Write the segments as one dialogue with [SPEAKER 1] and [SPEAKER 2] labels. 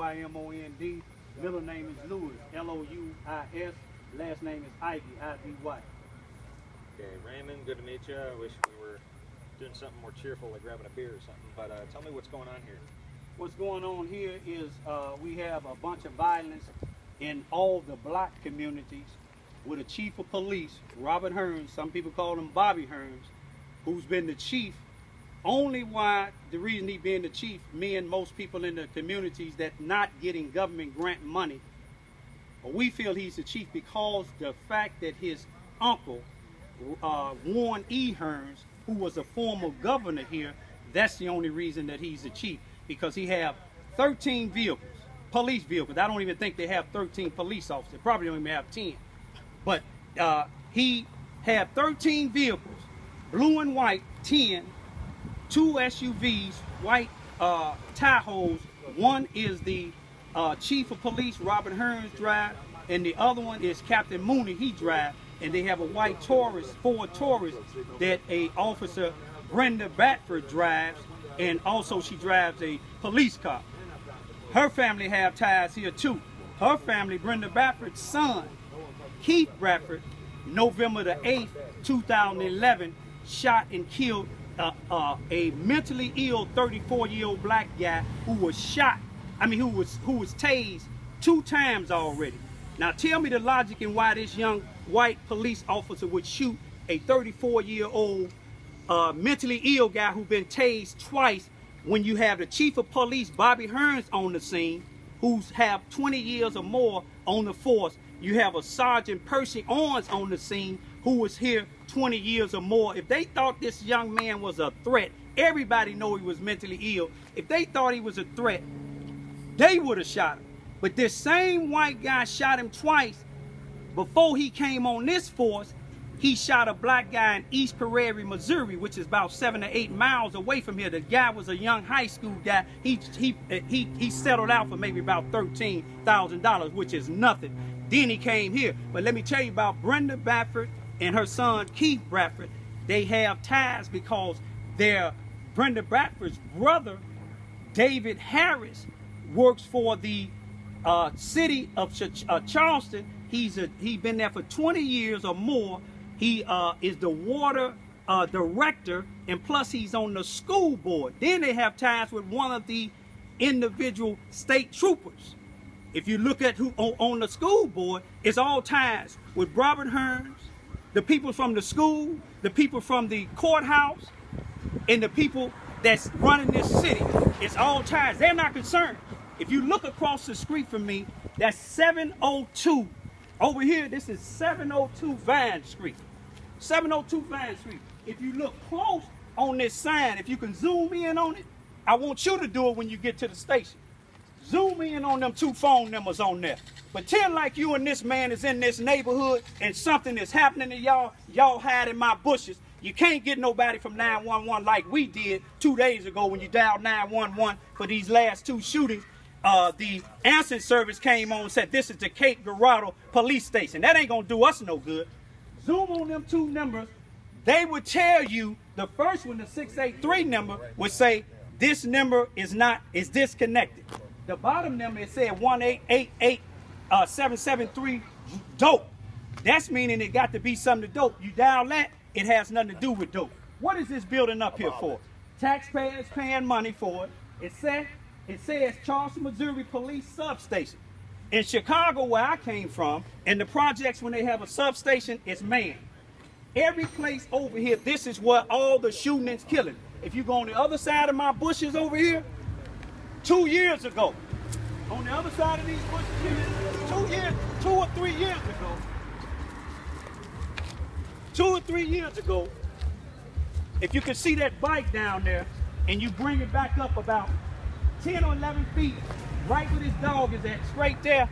[SPEAKER 1] L-Y-M-O-N-D. Middle name is Louis, L-O-U-I-S. Last name is Ivy, I-V-Y.
[SPEAKER 2] Okay, Raymond, good to meet you. I wish we were doing something more cheerful, like grabbing a beer or something. But tell me what's going on here.
[SPEAKER 1] What's going on here is we have a bunch of violence in all the black communities with a chief of police, Robert Hearns, some people call him Bobby Hearns, who's been the chief. Only why, the reason he being the chief, me and most people in the communities that not getting government grant money, we feel he's the chief because the fact that his uncle, Warren E. Hearns, who was a former governor here, that's the only reason that he's the chief, because he have 13 vehicles, police vehicles. I don't even think they have 13 police officers. Probably don't even have 10. But he had 13 vehicles, blue and white, 10, 2 SUVs, white Tahoes. One is the chief of police, Robert Hearns, drive, and the other one is Captain Mooney, he drive. And they have a white Taurus, Ford Taurus, that a officer, Brenda Batford, drives, and also she drives a police car. Her family have ties here too. Her family, Brenda Batford's son, Keith Bradford, November the 8th, 2011, shot and killed a mentally ill 34-year-old black guy who was shot, who was tased 2 times already. Now tell me the logic in why this young white police officer would shoot a 34-year-old mentally ill guy who's been tased twice when you have the chief of police, Bobby Hearns, on the scene, who's have 20 years or more on the force. You have a Sergeant Percy Owens on the scene who was here 20 years or more. If they thought this young man was a threat, everybody know he was mentally ill. If they thought he was a threat, they would have shot him. But this same white guy shot him twice. Before he came on this force, he shot a black guy in East Prairie, Missouri, which is about 7 to 8 miles away from here. The guy was a young high school guy. He settled out for maybe about $13,000, which is nothing. Then he came here. But let me tell you about Brenda Bradford and her son Keith Bradford. They have ties because Brenda Bradford's brother, David Harris, works for the city of Charleston. He's been there for 20 years or more. He is the water director, and plus he's on the school board. Then they have ties with one of the individual state troopers. If you look at who on the school board, it's all ties with Robert Hearns, the people from the school, the people from the courthouse, and the people that's running this city. It's all ties. They're not concerned. If you look across the street from me, that's 702. Over here, this is 702 Vine Street. 702 Vine Street. If you look close on this sign, if you can zoom in on it, I want you to do it when you get to the station. Zoom in on them 2 phone numbers on there. Pretend like you and this man is in this neighborhood and something is happening to y'all. Y'all hide in my bushes. You can't get nobody from 911 like we did 2 days ago when you dialed 911 for these last 2 shootings. The answering service came on and said, this is the Cape Girardeau police station. That ain't gonna do us no good. Zoom on them 2 numbers. They would tell you, the first one, the 683 number, would say, this number is disconnected. The bottom number, it said 1-888-773 dope. That's meaning it got to be something to dope. You dial that, it has nothing to do with dope. What is this building up here for? Taxpayers paying money for it. It says Charleston, Missouri Police Substation. In Chicago, where I came from, and the projects, when they have a substation, it's manned. Every place over here, this is where all the shooting and killing. If you go on the other side of my bushes over here, 2 years ago, on the other side of these bushes here, 2 or 3 years ago, 2 or 3 years ago, if you can see that bike down there, and you bring it back up about 10 or 11 feet, right where this dog is at, straight there,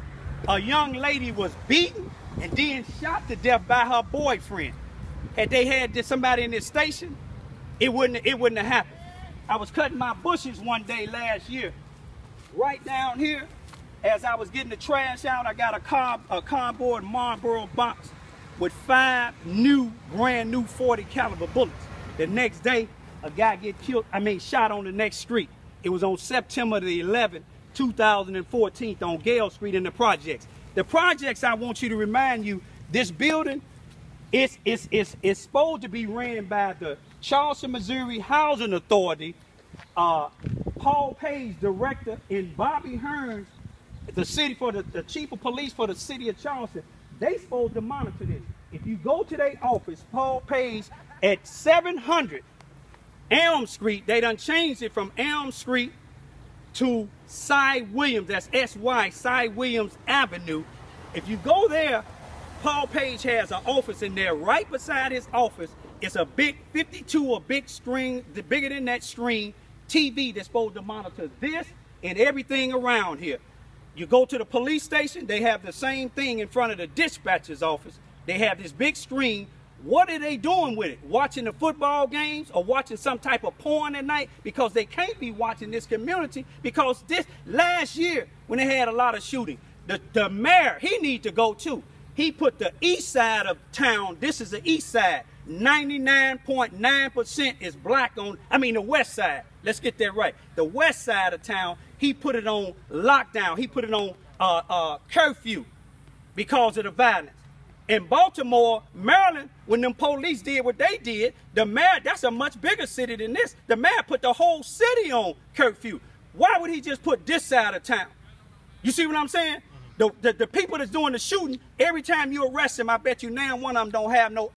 [SPEAKER 1] a young lady was beaten and then shot to death by her boyfriend. Had they had somebody in this station, it wouldn't have happened. I was cutting my bushes one day last year. Right down here, as I was getting the trash out, I got a cardboard Marlboro box with 5 brand new 40 caliber bullets. The next day, a guy shot on the next street. It was on September the 11th, 2014 on Gale Street in the projects. The projects, I want you to remind you, this building is supposed to be ran by the Charleston, Missouri Housing Authority. Paul Page, director, and Bobby Hearns, the chief of police for the city of Charleston. They supposed to monitor this. If you go to their office, Paul Page at 700 Elm Street, they done changed it from Elm Street to Cy Williams, that's S-Y, Cy Williams Avenue. If you go there, Paul Page has an office in there. Right beside his office is a big 52, a big screen, bigger than that screen, TV that's supposed to monitor this and everything around here. You go to the police station, they have the same thing in front of the dispatcher's office. They have this big screen. What are they doing with it? Watching the football games or watching some type of porn at night? Because they can't be watching this community, because this last year when they had a lot of shooting, the mayor, he need to go too. He put the east side of town, this is the east side, 99.9% is black on, the west side. Let's get that right. The west side of town, he put it on lockdown. He put it on curfew because of the violence. In Baltimore, Maryland, when them police did what they did, the mayor, that's a much bigger city than this. The mayor put the whole city on curfew. Why would he just put this side of town? You see what I'm saying? The people that's doing the shooting, every time you arrest them, I bet you now one of them don't have no